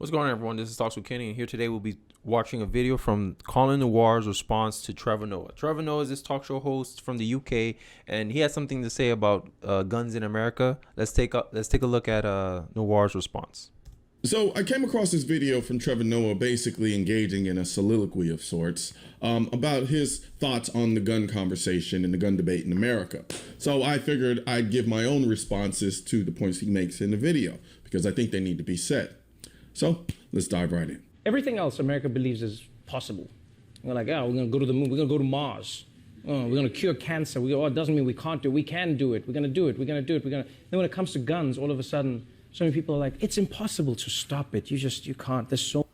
What's going on, everyone? This is Talks with Kenny, and here today we'll be watching a video from Colion Noir's response to Trevor Noah. Trevor Noah is this talk show host from the UK, and he has something to say about guns in America. Let's take a look at Noir's response. So I came across this video from Trevor Noah basically engaging in a soliloquy of sorts about his thoughts on the gun conversation and the gun debate in America. So I figured I'd give my own responses to the points he makes in the video because I think they need to be said. So let's dive right in. Everything else America believes is possible. We're like, we're going to go to the moon. We're going to go to Mars. We're going to cure cancer. It doesn't mean we can't do it. We can do it. We're going to do it. We're going to do it. Then when it comes to guns, all of a sudden, so many people are like, it's impossible to stop it. You can't. There's so.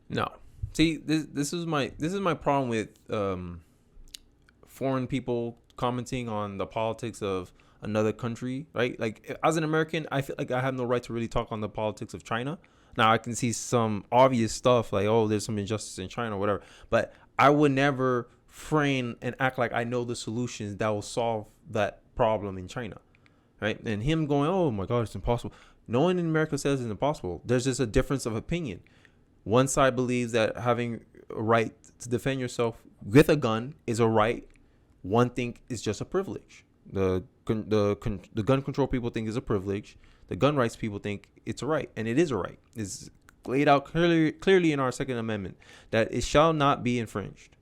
No. See, this is my problem with foreign people commenting on the politics of another country, right? Like, as an American, I feel like I have no right to really talk on the politics of China. Now, I can see some obvious stuff like, oh, there's some injustice in China or whatever. But I would never frame and act like I know the solutions that will solve that problem in China, right? And him going, oh, my God, it's impossible. No one in America says it's impossible. There's just a difference of opinion. One side believes that having a right to defend yourself with a gun is a right. One think is just a privilege. The gun control people think is a privilege. The gun rights people think it's a right, and it is a right. It's laid out clearly in our Second Amendment that it shall not be infringed.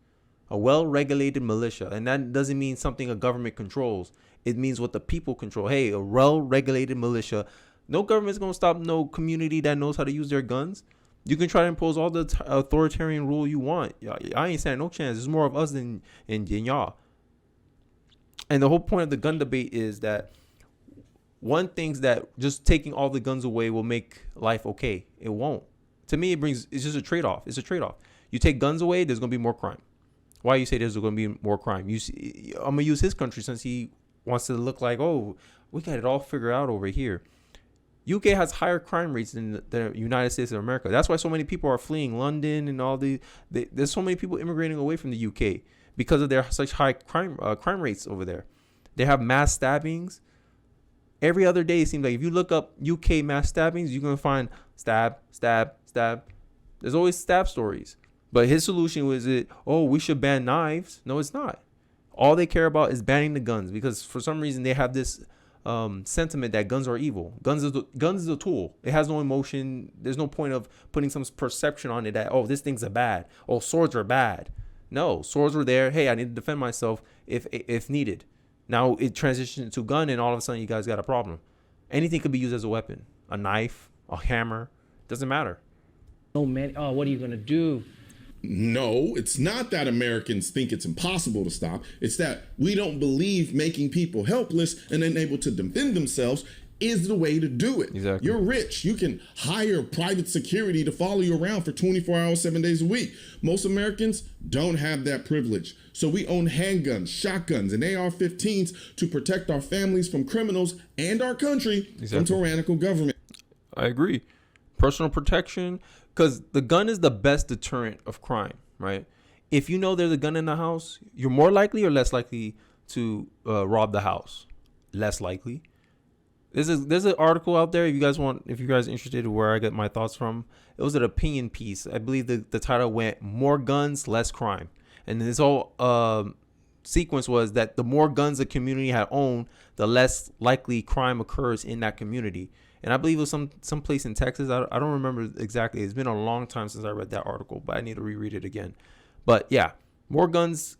A well-regulated militia, and that doesn't mean something a government controls. It means what the people control. Hey, a well-regulated militia. No government's going to stop no community that knows how to use their guns. You can try to impose all the authoritarian rule you want. I ain't saying no chance. There's more of us than y'all. And the whole point of the gun debate is that one thinks that just taking all the guns away will make life okay. It won't. To me, it's just a trade-off. It's a trade-off. You take guns away, there's going to be more crime. Why you say there's going to be more crime? I'm going to use his country since he wants to look like, oh, we got it all figured out over here. UK has higher crime rates than the United States of America. That's why so many people are fleeing London and all there's so many people immigrating away from the UK because of their such high crime rates over there. They have mass stabbings. Every other day, it seems like if you look up UK mass stabbings, you're going to find stab, stab, stab. There's always stab stories. But his solution was we should ban knives. No, it's not. All they care about is banning the guns because for some reason they have this sentiment that guns are evil. Guns is a tool. It has no emotion. There's no point of putting some perception on it that, this thing's bad. Oh, swords are bad. No, swords were there. Hey, I need to defend myself if needed. Now it transitioned to gun, and all of a sudden you guys got a problem. Anything could be used as a weapon. A knife, a hammer, doesn't matter. Oh, man. Oh, what are you going to do? No, it's not that Americans think it's impossible to stop. It's that we don't believe making people helpless and unable to defend themselves is the way to do it. Exactly. You're rich. You can hire private security to follow you around for 24 hours, 7 days a week. Most Americans don't have that privilege. So we own handguns, shotguns, and AR-15s to protect our families from criminals and our country from tyrannical government. I agree. Personal protection, because the gun is the best deterrent of crime, right? If you know there's a gun in the house, you're more likely or less likely to rob the house. Less likely. There's an article out there if you guys are interested in where I get my thoughts from. It was an opinion piece. I believe the title went "More Guns, Less Crime," and this whole sequence was that the more guns a community had owned, the less likely crime occurs in that community. And I believe it was some place in Texas. I don't remember exactly. It's been a long time since I read that article, but I need to reread it again. But yeah, more guns,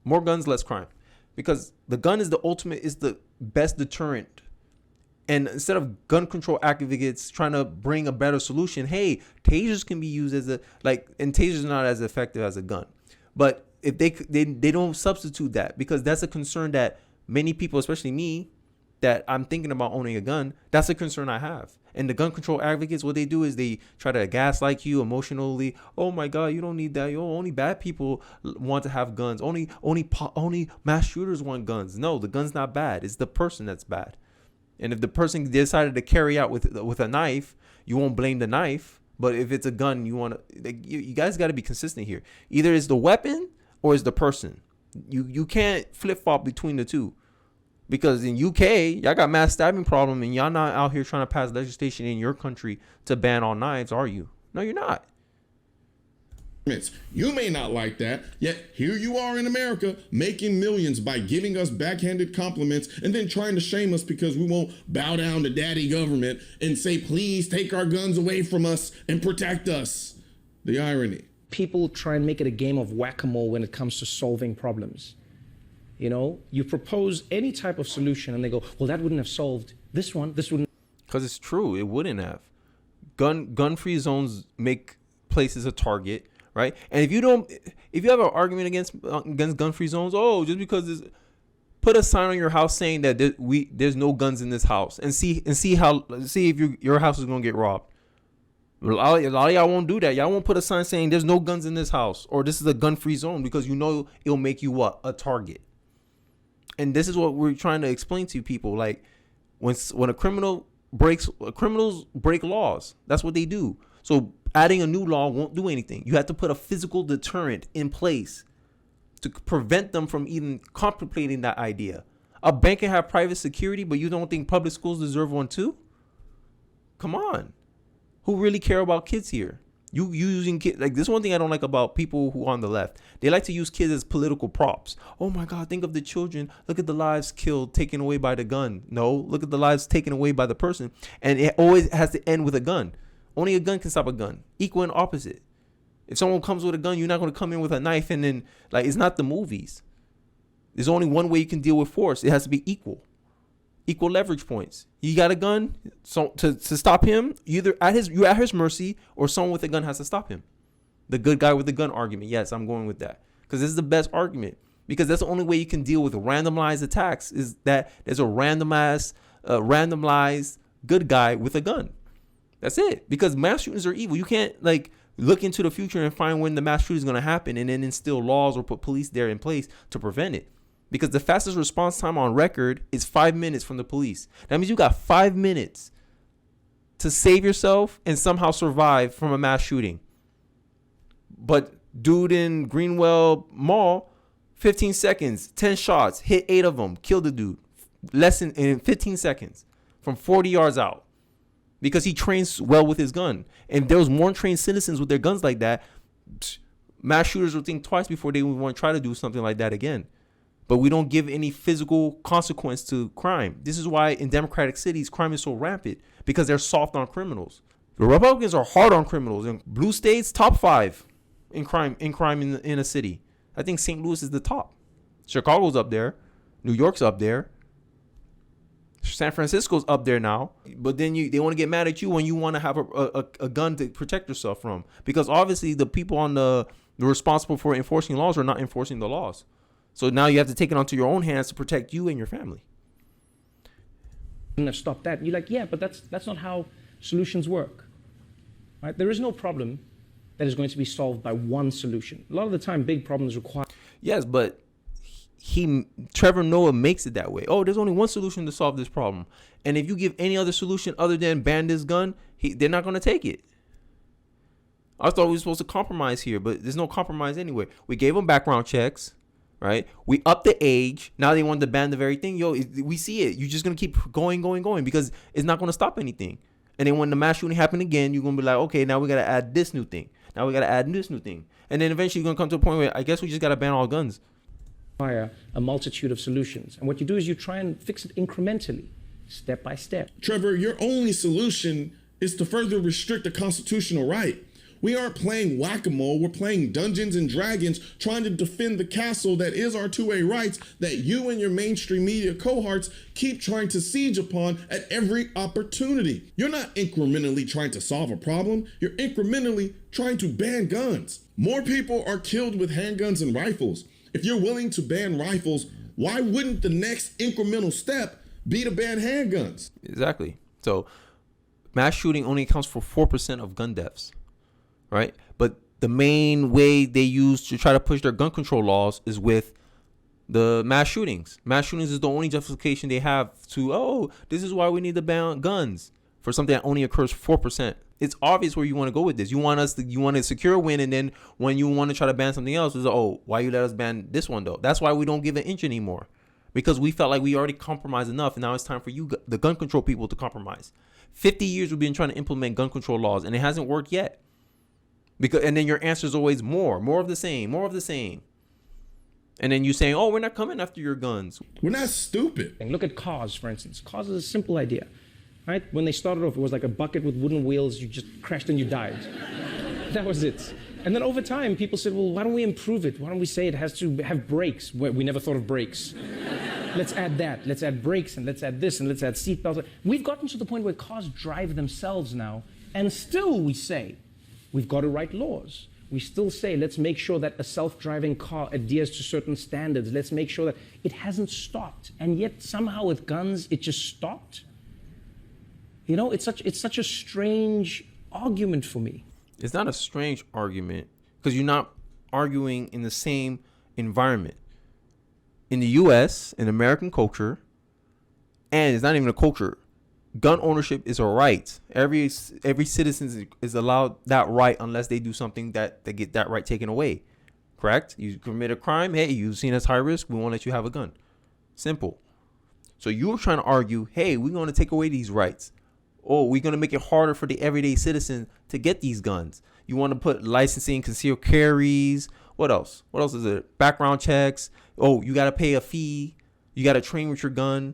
less crime, because the gun is the best deterrent. And instead of gun control advocates trying to bring a better solution, hey, tasers can be used and tasers are not as effective as a gun. But if they don't substitute that, because that's a concern that many people, especially me, that I'm thinking about owning a gun, that's a concern I have. And the gun control advocates, what they do is they try to gaslight you emotionally. Oh my God, you don't need that. Only bad people want to have guns. Only mass shooters want guns. No, the gun's not bad. It's the person that's bad. And if the person decided to carry out with a knife, you won't blame the knife. But if it's a gun, you guys got to be consistent here. Either it's the weapon or it's the person. You can't flip flop between the two. Because in UK, y'all got mass stabbing problem, and y'all not out here trying to pass legislation in your country to ban all knives, are you? No, you're not. You may not like that, yet here you are in America making millions by giving us backhanded compliments and then trying to shame us because we won't bow down to daddy government and say, please take our guns away from us and protect us. The irony. People try and make it a game of whack-a-mole when it comes to solving problems. You know, you propose any type of solution and they go, well, that wouldn't have solved this one. This wouldn't. Because it's true. It wouldn't have. Gun-free zones make places a target. Right, and if you have an argument against gun-free zones, just because put a sign on your house saying that there's no guns in this house, and see if your house is gonna get robbed. A lot of y'all won't do that. Y'all won't put a sign saying there's no guns in this house or this is a gun-free zone because you know it'll make you a target. And this is what we're trying to explain to people. Like when criminals break laws, that's what they do. So adding a new law won't do anything. You have to put a physical deterrent in place to prevent them from even contemplating that idea. A bank can have private security, but you don't think public schools deserve one too? Come on. Who really care about kids here? You using kids, like this one thing I don't like about people who are on the left. They like to use kids as political props. Oh my God, think of the children. Look at the lives killed, taken away by the gun. No, look at the lives taken away by the person. And it always has to end with a gun. Only a gun can stop a gun. Equal and opposite. If someone comes with a gun, you're not going to come in with a knife and then, like, it's not the movies. There's only one way you can deal with force. It has to be equal. Equal leverage points. You got a gun, so to stop him, you're at his mercy, or someone with a gun has to stop him. The good guy with the gun argument. Yes, I'm going with that. Because this is the best argument. Because that's the only way you can deal with randomized attacks is that there's a randomized good guy with a gun. That's it. Because mass shootings are evil. You can't like look into the future and find when the mass shooting is going to happen and then instill laws or put police there in place to prevent it. Because the fastest response time on record is 5 minutes from the police. That means you got 5 minutes to save yourself and somehow survive from a mass shooting. But dude in Greenwell Mall, 15 seconds, 10 shots, hit 8 of them, killed the dude. Less than in 15 seconds from 40 yards out. Because he trains well with his gun. And if there was more trained citizens with their guns like that, mass shooters would think twice before they would want to try to do something like that again. But we don't give any physical consequence to crime. This is why in democratic cities, crime is so rampant. Because they're soft on criminals. The Republicans are hard on criminals. In blue states, top 5 in crime in a city. I think St. Louis is the top. Chicago's up there. New York's up there. San Francisco's up there now, but then they want to get mad at you when you want to have a gun to protect yourself from, because obviously the people on the responsible for enforcing laws are not enforcing the laws. So now you have to take it onto your own hands to protect you and your family. Wouldn't have stopped that. You're like, yeah, but that's not how solutions work, right? There is no problem that is going to be solved by one solution. A lot of the time, big problems require. Yes, but Trevor Noah makes it that way. Oh, there's only one solution to solve this problem. And if you give any other solution other than ban this gun, they're not going to take it. I thought we were supposed to compromise here, but there's no compromise anyway. We gave them background checks, right? We upped the age. Now they want to ban the very thing. We see it. You're just going to keep going because it's not going to stop anything. And then when the mass shooting happen again, you're going to be like, okay, now we got to add this new thing. Now we got to add this new thing. And then eventually you're going to come to a point where I guess we just got to ban all guns. A multitude of solutions. And what you do is you try and fix it incrementally, step by step. Trevor, your only solution is to further restrict the constitutional right. We aren't playing whack-a-mole, we're playing Dungeons and Dragons, trying to defend the castle that is our two-way rights that you and your mainstream media cohorts keep trying to siege upon at every opportunity. You're not incrementally trying to solve a problem, you're incrementally trying to ban guns. More people are killed with handguns and rifles. If you're willing to ban rifles, why wouldn't the next incremental step be to ban handguns? Exactly. So mass shooting only accounts for 4% of gun deaths, right? But the main way they use to try to push their gun control laws is with the mass shootings. Mass shootings is the only justification they have to, this is why we need to ban guns for something that only occurs 4%. It's obvious where you want to go with this. You want to secure a win, and then when you want to try to ban something else, it's why you let us ban this one though? That's why we don't give an inch anymore, because we felt like we already compromised enough, and now it's time for you, the gun control people, to compromise. 50 years we've been trying to implement gun control laws, and it hasn't worked yet. And then your answer is always more of the same, more of the same. And then you saying, oh, we're not coming after your guns. We're not stupid. Look at cars, for instance. Cars is a simple idea, right? When they started off, it was like a bucket with wooden wheels. You just crashed and you died. That was it. And then over time, people said, well, why don't we improve it? Why don't we say it has to have brakes? We never thought of brakes. Let's add that. Let's add brakes, and let's add this, and let's add seat belts. We've gotten to the point where cars drive themselves now, and still we say, we've got to write laws. We still say, let's make sure that a self-driving car adheres to certain standards. Let's make sure that it hasn't stopped. And yet somehow with guns, it just stopped. You know, it's such a strange argument for me. It's not a strange argument because you're not arguing in the same environment. In the U.S., in American culture, and it's not even a culture, gun ownership is a right. Every citizen is allowed that right unless they do something that they get that right taken away. Correct? You commit a crime, hey, you've seen as high risk, we won't let you have a gun. Simple. So you're trying to argue, hey, we're going to take away these rights. Oh, we're going to make it harder for the everyday citizen to get these guns. You want to put licensing, concealed carries. What else? What else is it? Background checks. Oh, you got to pay a fee. You got to train with your gun.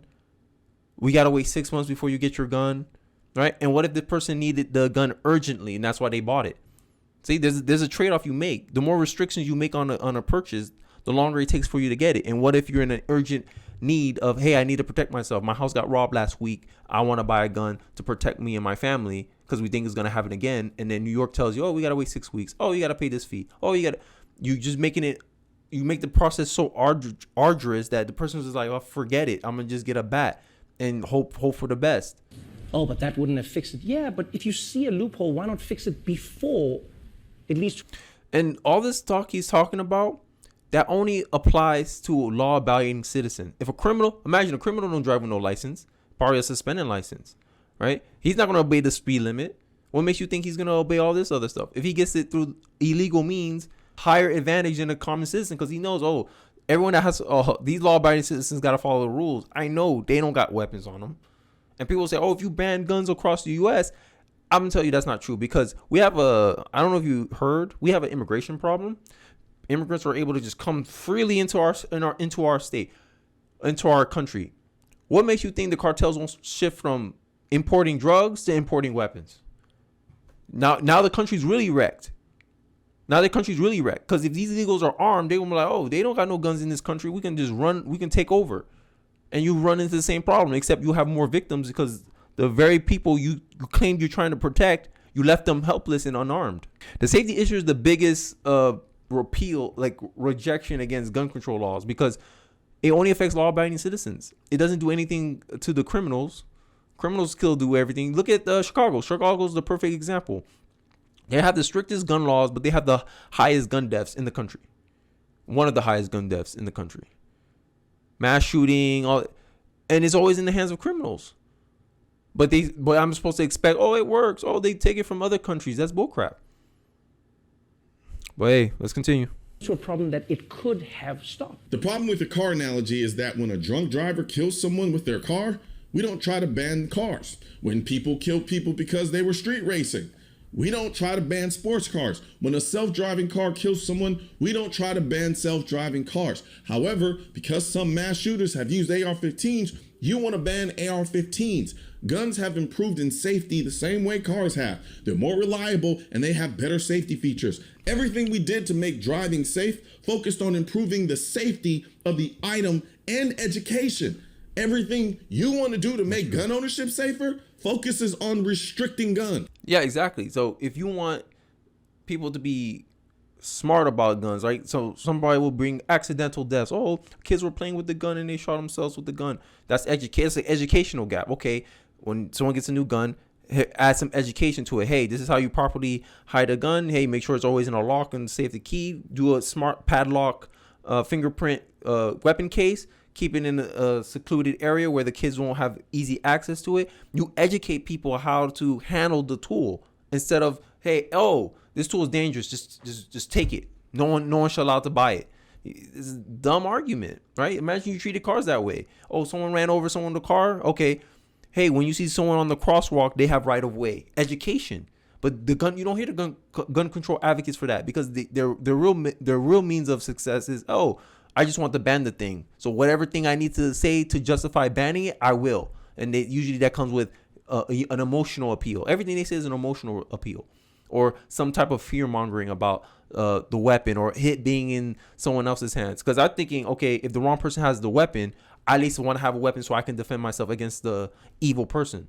We got to wait 6 months before you get your gun. Right? And what if the person needed the gun urgently and that's why they bought it? See, there's a trade-off you make. The more restrictions you make on a purchase, the longer it takes for you to get it. And what if you're in an urgent need of, hey, I need to protect myself. My house got robbed last week. I want to buy a gun to protect me and my family because we think it's going to happen again. And then New York tells you, oh, we got to wait 6 weeks. Oh, you got to pay this fee. Oh, you just making it, you make the process so arduous that the person is like, oh, forget it. I'm going to just get a bat and hope for the best. Oh, but that wouldn't have fixed it. Yeah, but if you see a loophole, why not fix it before at least? And all this talk he's talking about, that only applies to a law-abiding citizen. If a criminal, imagine a criminal don't drive with no license, probably a suspended license, right? He's not going to obey the speed limit. What makes you think he's going to obey all this other stuff? If he gets it through illegal means, higher advantage than a common citizen because he knows, oh, everyone that has, these law-abiding citizens got to follow the rules. I know they don't got weapons on them. And people say, oh, if you ban guns across the U.S., I'm going to tell you that's not true because we have I don't know if you heard, we have an immigration problem. Immigrants are able to just come freely into our state, into our country. What makes you think the cartels won't shift from importing drugs to importing weapons? Now the country's really wrecked. Because if these illegals are armed, they will be like, oh, they don't got no guns in this country. We can just run. We can take over. And you run into the same problem, except you have more victims because the very people you claimed you're trying to protect, you left them helpless and unarmed. The safety issue is the biggest rejection against gun control laws because it only affects law-abiding citizens. It doesn't do anything to the criminals. Criminals still do everything. Look at Chicago. Chicago is the perfect example. They have the strictest gun laws, but they have the highest gun deaths in the country. One of the highest gun deaths in the country. Mass shooting, and it's always in the hands of criminals. But I'm supposed to expect, oh, it works. Oh, they take it from other countries. That's bullcrap. But hey, let's continue. To a problem that it could have stopped. The problem with the car analogy is that when a drunk driver kills someone with their car, we don't try to ban cars. When people kill people because they were street racing, we don't try to ban sports cars. When a self-driving car kills someone, we don't try to ban self-driving cars. However, because some mass shooters have used AR-15s, you want to ban AR-15s. Guns have improved in safety the same way cars have. They're more reliable and they have better safety features. Everything we did to make driving safe focused on improving the safety of the item and education. Everything you want to do to make gun ownership safer focuses on restricting guns. Yeah, exactly. So if you want people to be smart about guns, right? So somebody will bring accidental deaths. Oh, kids were playing with the gun and they shot themselves with the gun. That's it's an educational gap. Okay, when someone gets a new gun, add some education to it. Hey, this is how you properly hide a gun. Hey, make sure it's always in a lock and save the key. Do a smart padlock, fingerprint weapon case. Keep it in a secluded area where the kids won't have easy access to it. You educate people how to handle the tool instead of, hey, oh, this tool is dangerous. Just take it. No one shall allowed to buy it. It's a dumb argument, right? Imagine you treated cars that way. Oh, someone ran over someone in the car. Okay. Hey, when you see someone on the crosswalk, they have right of way. Education. But the gun, you don't hear the gun control advocates for that, because their real means of success is, oh, I just want to ban the thing. So whatever thing I need to say to justify banning it, I will. And usually that comes with an emotional appeal. Everything they say is an emotional appeal, or some type of fear mongering about the weapon or it being in someone else's hands. Because I'm thinking, okay, if the wrong person has the weapon, I at least want to have a weapon so I can defend myself against the evil person.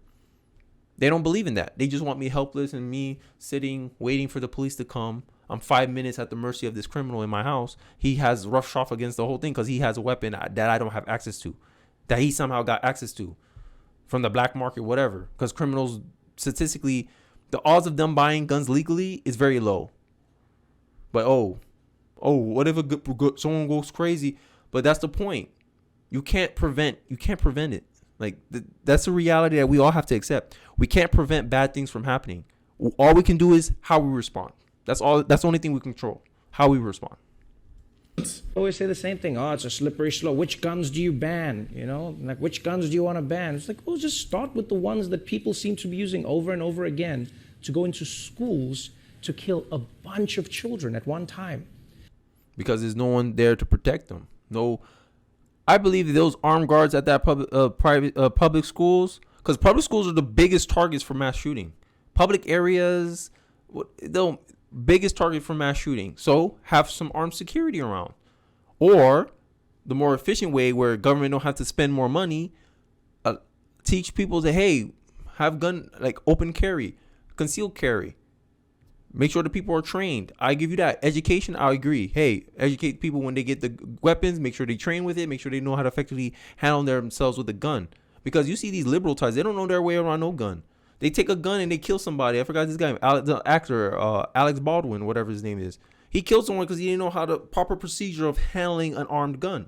They don't believe in that. They just want me helpless and me sitting, waiting for the police to come. I'm 5 minutes at the mercy of this criminal in my house. He has roughshod against the whole thing because he has a weapon that I don't have access to, that he somehow got access to from the black market, whatever. Because criminals, statistically, the odds of them buying guns legally is very low. But what if someone goes crazy? But that's the point. You can't prevent it. Like, that's a reality that we all have to accept. We can't prevent bad things from happening. All we can do is how we respond. That's all. That's the only thing we control. How we respond. I always say the same thing. Oh, it's a slippery slope. Which guns do you ban? You know, like, which guns do you want to ban? It's like, well, just start with the ones that people seem to be using over and over again to go into schools to kill a bunch of children at one time. Because there's no one there to protect them. No. I believe that those armed guards at that public schools, because public schools are the biggest targets for mass shooting. Public areas, the biggest target for mass shooting. So have some armed security around. Or the more efficient way, where government don't have to spend more money, teach people to, hey, have gun, like open carry, concealed carry. Make sure the people are trained. I give you that. Education, I agree. Hey, educate people when they get the weapons. Make sure they train with it. Make sure they know how to effectively handle themselves with a gun. Because you see these liberal types, they don't know their way around no gun. They take a gun and they kill somebody. I forgot this guy, the actor, Alex Baldwin, whatever his name is. He killed someone because he didn't know how the proper procedure of handling an armed gun.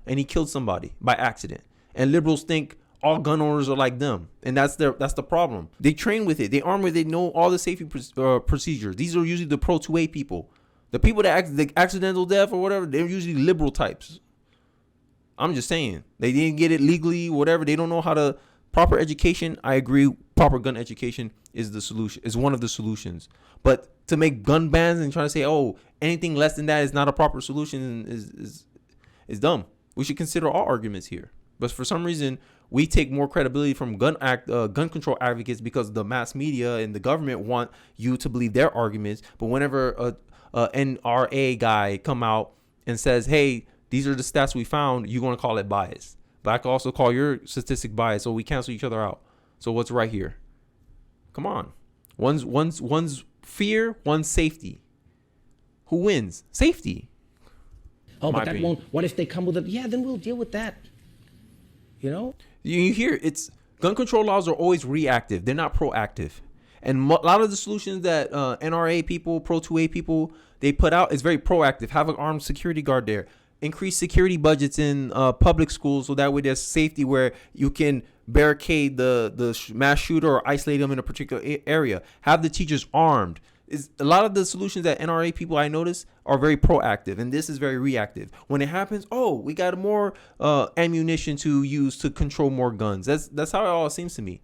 And he killed somebody by accident. And liberals think all gun owners are like them, and that's the problem. They train with it, they arm with it, they know all the safety procedures. These are usually the pro 2A people. The people that the accidental death or whatever, they're usually liberal types. I'm just saying, they didn't get it legally, whatever. They don't know how to proper education. I agree, proper gun education is the solution, is one of the solutions. But to make gun bans and try to say, oh, anything less than that is not a proper solution is dumb. We should consider all arguments here. But for some reason, we take more credibility from gun control advocates because the mass media and the government want you to believe their arguments. But whenever a NRA guy come out and says, hey, these are the stats we found, you're going to call it bias. But I can also call your statistic bias, so we cancel each other out. So what's right here? Come on. One's fear, one's safety. Who wins? Safety. Oh, but that won't. What if they come with it? Yeah, then we'll deal with that. You know? You hear it's gun control laws are always reactive. They're not proactive. And a lot of the solutions that NRA people, Pro 2A people, they put out is very proactive. Have an armed security guard there. Increase security budgets in public schools so that way there's safety where you can barricade the mass shooter or isolate them in a particular area. Have the teachers armed. A lot of the solutions that NRA people I notice are very proactive, and this is very reactive. When it happens, oh, we got more ammunition to use to control more guns. That's how it all seems to me.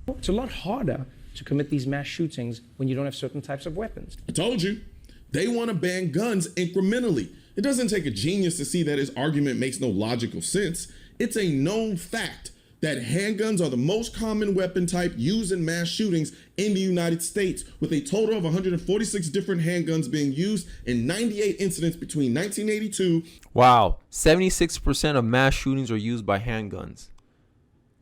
It's a lot harder to commit these mass shootings when you don't have certain types of weapons. I told you, they want to ban guns incrementally. It doesn't take a genius to see that his argument makes no logical sense. It's a known fact that handguns are the most common weapon type used in mass shootings in the United States, with a total of 146 different handguns being used in 98 incidents between 1982. Wow, 76% of mass shootings are used by handguns.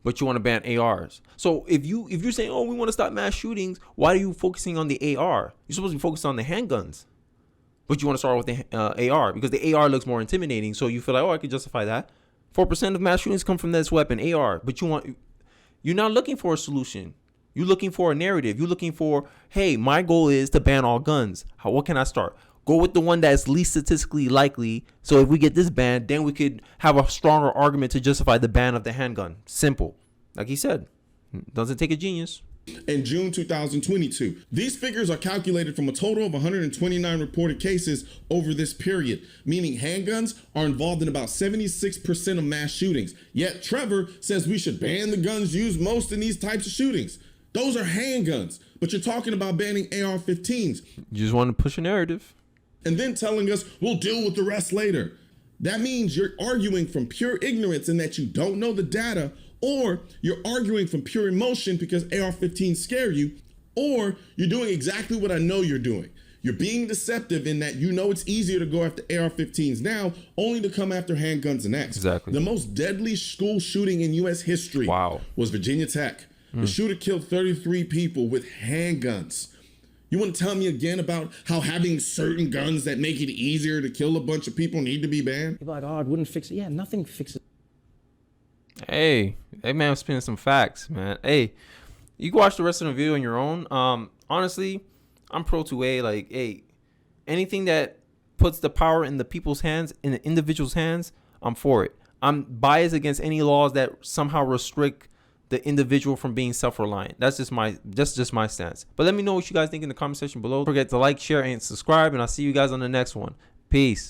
But you want to ban ARs. So if you're saying, oh, we want to stop mass shootings, why are you focusing on the AR? You're supposed to be focused on the handguns. But you want to start with the AR because the AR looks more intimidating. So you feel like, oh, I could justify that. 4% of mass shootings come from this weapon, AR. But you're not looking for a solution. You're looking for a narrative. You're looking for, hey, my goal is to ban all guns. What can I start? Go with the one that's least statistically likely. So if we get this banned, then we could have a stronger argument to justify the ban of the handgun. Simple. Like he said, doesn't take a genius. In June 2022. These figures are calculated from a total of 129 reported cases over this period, meaning handguns are involved in about 76% of mass shootings. Yet Trevor says we should ban the guns used most in these types of shootings. Those are handguns. But you're talking about banning AR-15s. You just want to push a narrative. And then telling us we'll deal with the rest later. That means you're arguing from pure ignorance in that you don't know the data, or you're arguing from pure emotion because AR-15s scare you, or you're doing exactly what I know you're doing. You're being deceptive in that you know it's easier to go after AR-15s now, only to come after handguns next. Exactly. The most deadly school shooting in U.S. history was Virginia Tech. The shooter killed 33 people with handguns. You want to tell me again about how having certain guns that make it easier to kill a bunch of people need to be banned? People are like, oh, it wouldn't fix it. Yeah, nothing fixes. Hey, man, I'm spinning some facts, man. Hey, you can watch the rest of the video on your own. Honestly, I'm pro 2A. Like, hey, anything that puts the power in the people's hands, in the individual's hands, I'm for it. I'm biased against any laws that somehow restrict the individual from being self-reliant. That's just my stance. But let me know what you guys think in the comment section below. Don't forget to like, share, and subscribe, and I'll see you guys on the next one. Peace.